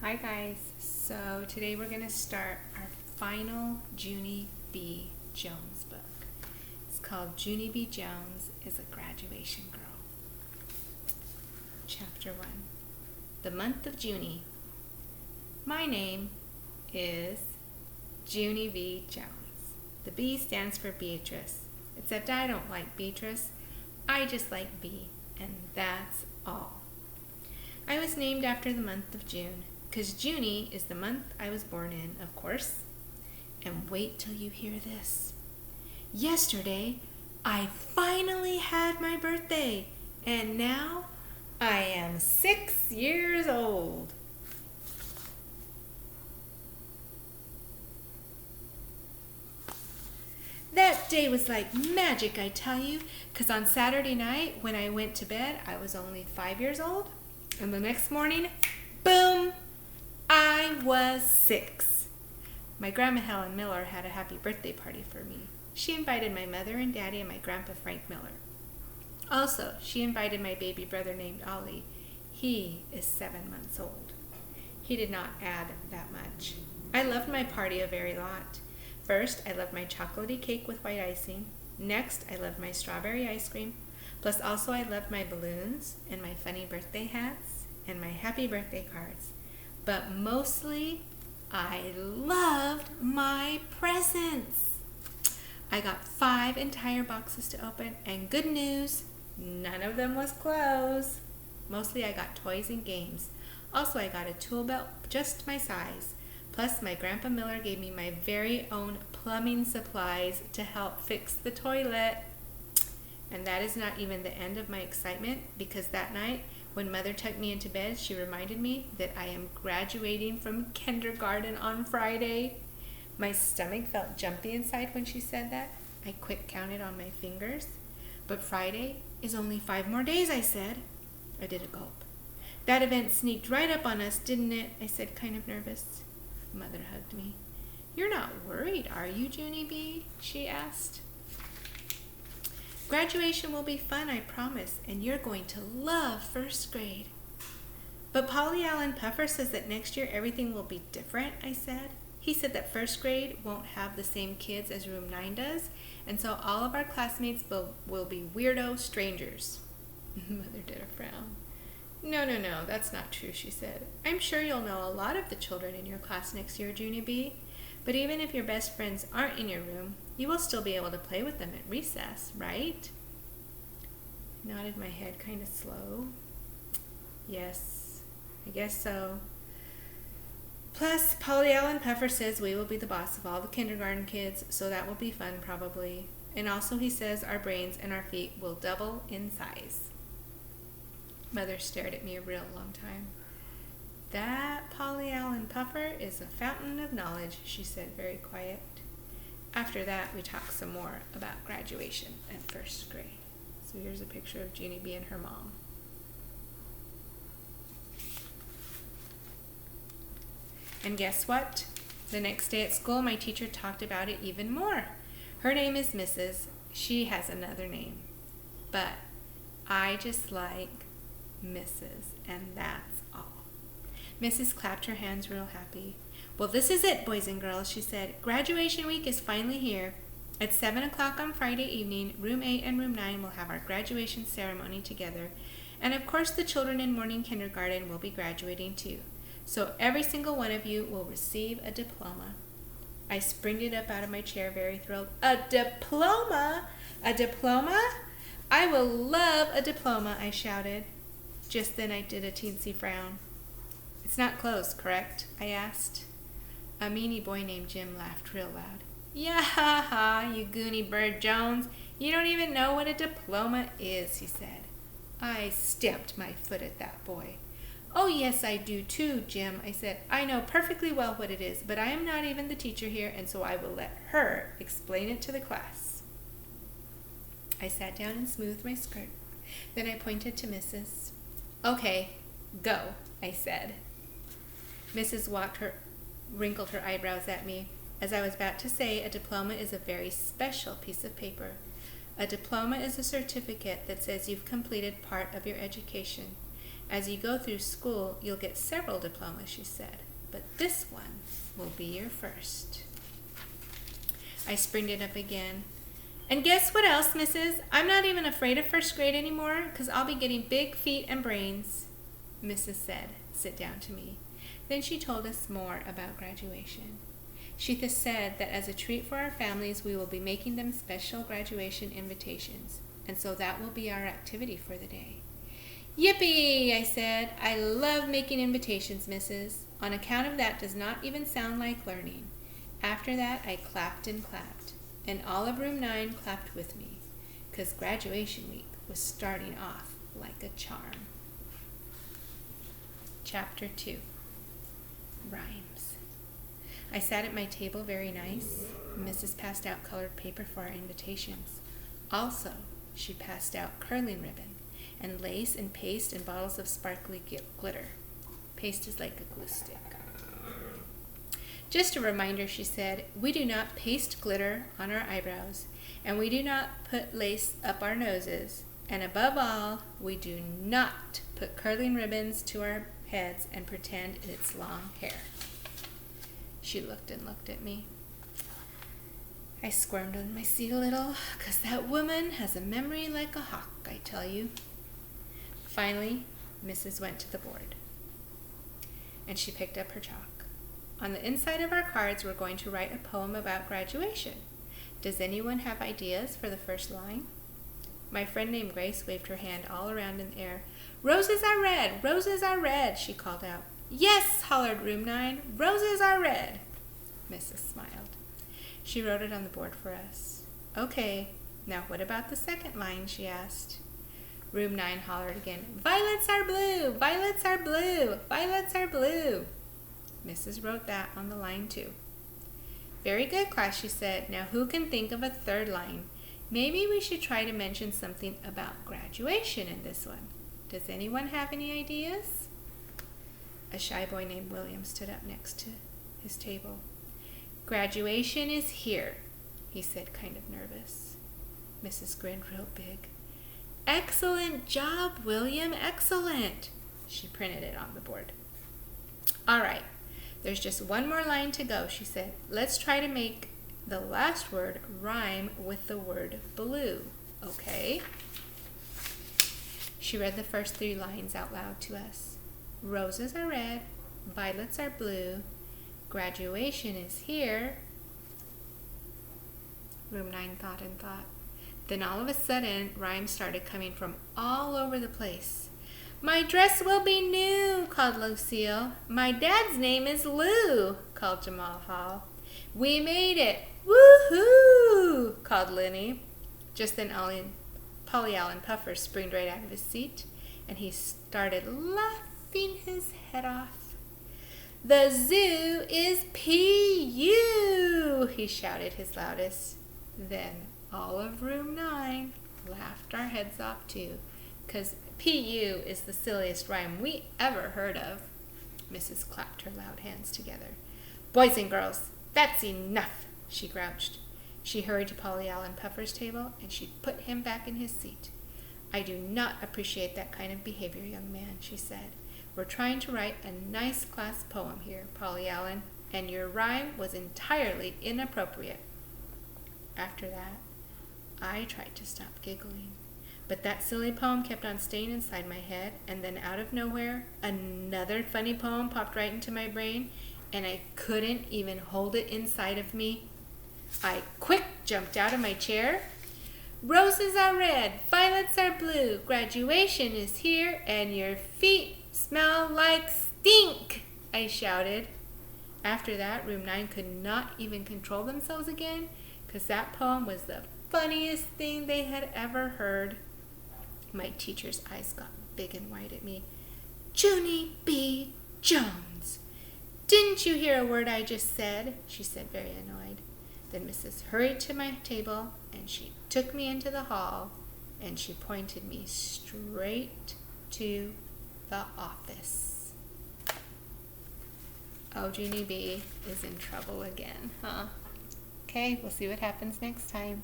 Hi guys, so today we're going to start our final Junie B. Jones book. It's called Junie B. Jones is a Graduation Girl. Chapter 1, The Month of Junie. My name is Junie B. Jones. The B stands for Beatrice, except I don't like Beatrice. I just like B, and that's all. I was named after the month of June, because Junie is the month I was born in, of course. And wait till you hear this. Yesterday, I finally had my birthday, and now I am 6 years old. That day was like magic, I tell you, because on Saturday night when I went to bed, I was only 5 years old, and the next morning, boom, I was 6. My grandma Helen Miller had a happy birthday party for me. She invited my mother and daddy and my grandpa Frank Miller. Also, she invited my baby brother named Ollie. He is 7 months old. He did not add that much. I loved my party a very lot. First, I loved my chocolatey cake with white icing. Next, I loved my strawberry ice cream. Plus, also, I loved my balloons and my funny birthday hats and my happy birthday cards. But mostly, I loved my presents. I got 5 entire boxes to open, and good news, none of them was clothes. Mostly I got toys and games. Also, I got a tool belt just my size. Plus, my Grandpa Miller gave me my very own plumbing supplies to help fix the toilet. And that is not even the end of my excitement, because that night, when Mother tucked me into bed, she reminded me that I am graduating from kindergarten on Friday. My stomach felt jumpy inside when she said that. I quick counted on my fingers. But Friday is only 5 more days, I said. I did a gulp. That event sneaked right up on us, didn't it? I said, kind of nervous. Mother hugged me. You're not worried, are you, Junie B? She asked. Graduation will be fun, I promise, and you're going to love first grade. But Polly Allen Puffer says that next year everything will be different, I said. He said that first grade won't have the same kids as room 9 does, and so all of our classmates will be weirdo strangers. Mother did a frown. No, that's not true, she said. I'm sure you'll know a lot of the children in your class next year, Junie B. But even if your best friends aren't in your room, you will still be able to play with them at recess, right? I nodded my head kind of slow. Yes, I guess so. Plus, Polly Allen Puffer says we will be the boss of all the kindergarten kids, so that will be fun probably. And also he says our brains and our feet will double in size. Mother stared at me a real long time. That Polly Allen Puffer is a fountain of knowledge, she said very quiet. After that, we talked some more about graduation and first grade. So here's a picture of Junie B and her mom. And guess what? The next day at school, my teacher talked about it even more. Her name is Mrs. She has another name. But I just like Mrs., and that's all. Mrs. clapped her hands real happy. Well, this is it, boys and girls, she said. Graduation week is finally here. At 7 o'clock on Friday evening, room 8 and room 9 will have our graduation ceremony together. And of course, the children in morning kindergarten will be graduating too. So every single one of you will receive a diploma. I sprinted up out of my chair, very thrilled. A diploma? A diploma? I will love a diploma, I shouted. Just then I did a teensy frown. It's not closed, correct? I asked. A meanie boy named Jim laughed real loud. Yeah, you goony bird Jones. You don't even know what a diploma is, he said. I stamped my foot at that boy. Oh, yes, I do too, Jim, I said. I know perfectly well what it is, but I am not even the teacher here, and so I will let her explain it to the class. I sat down and smoothed my skirt. Then I pointed to Mrs. Okay, go, I said. Mrs. wrinkled her eyebrows at me. As I was about to say, a diploma is a very special piece of paper. A diploma is a certificate that says you've completed part of your education. As you go through school, you'll get several diplomas, she said, but this one will be your first. I springed it up again. And guess what else, Mrs.? I'm not even afraid of first grade anymore, because I'll be getting big feet and brains, Mrs. said, sit down to me. Then she told us more about graduation. She said that as a treat for our families, we will be making them special graduation invitations, and so that will be our activity for the day. Yippee, I said. I love making invitations, Mrs. On account of that does not even sound like learning. After that, I clapped and clapped, and all of room 9 clapped with me, because graduation week was starting off like a charm. Chapter 2. Rhymes. I sat at my table very nice. Mrs. passed out colored paper for our invitations. Also, she passed out curling ribbon and lace and paste and bottles of sparkly glitter. Paste is like a glue stick. Just a reminder, she said, we do not paste glitter on our eyebrows, and we do not put lace up our noses, and above all, we do not put curling ribbons to our heads and pretend it's long hair. She looked and looked at me. I squirmed in my seat a little, 'cause that woman has a memory like a hawk, I tell you. Finally, Mrs. went to the board, and she picked up her chalk. On the inside of our cards, we're going to write a poem about graduation. Does anyone have ideas for the first line? My friend named Grace waved her hand all around in the air. Roses are red, roses are red, she called out. Yes, hollered room 9, roses are red. Mrs. smiled. She wrote it on the board for us. Okay, now what about the second line, she asked. Room 9 hollered again, violets are blue, violets are blue, violets are blue. Mrs. wrote that on the line too. Very good, class, she said. Now who can think of a third line? Maybe we should try to mention something about graduation in this one. Does anyone have any ideas? A shy boy named William stood up next to his table. Graduation is here, he said, kind of nervous. Mrs. grinned real big. Excellent job, William, excellent. She printed it on the board. All right, there's just one more line to go, she said. Let's try to make the last word rhyme with the word blue, okay? She read the first 3 lines out loud to us. Roses are red, violets are blue, graduation is here. Room 9 thought and thought. Then all of a sudden, rhymes started coming from all over the place. My dress will be new, called Lucille. My dad's name is Lou, called Jamal Hall. We made it, woohoo, called Lenny. Just then Polly Allen Puffer springed right out of his seat, and he started laughing his head off. The zoo is P.U., he shouted his loudest. Then all of room 9 laughed our heads off too, 'cause P.U. is the silliest rhyme we ever heard of. Mrs. clapped her loud hands together. Boys and girls, that's enough, she grouched. She hurried to Polly Allen Puffer's table, and she put him back in his seat. I do not appreciate that kind of behavior, young man, she said. We're trying to write a nice class poem here, Polly Allen, and your rhyme was entirely inappropriate. After that, I tried to stop giggling, but that silly poem kept on staying inside my head, and then out of nowhere, another funny poem popped right into my brain, and I couldn't even hold it inside of me. I quick jumped out of my chair. Roses are red, violets are blue, graduation is here, and your feet smell like stink, I shouted. After that, room 9 could not even control themselves again, because that poem was the funniest thing they had ever heard. My teacher's eyes got big and wide at me. Junie B. Jones, didn't you hear a word I just said? She said, very annoyed. Then Mrs. hurried to my table, and she took me into the hall, and she pointed me straight to the office. Oh, Junie B. is in trouble again, huh? Okay, we'll see what happens next time.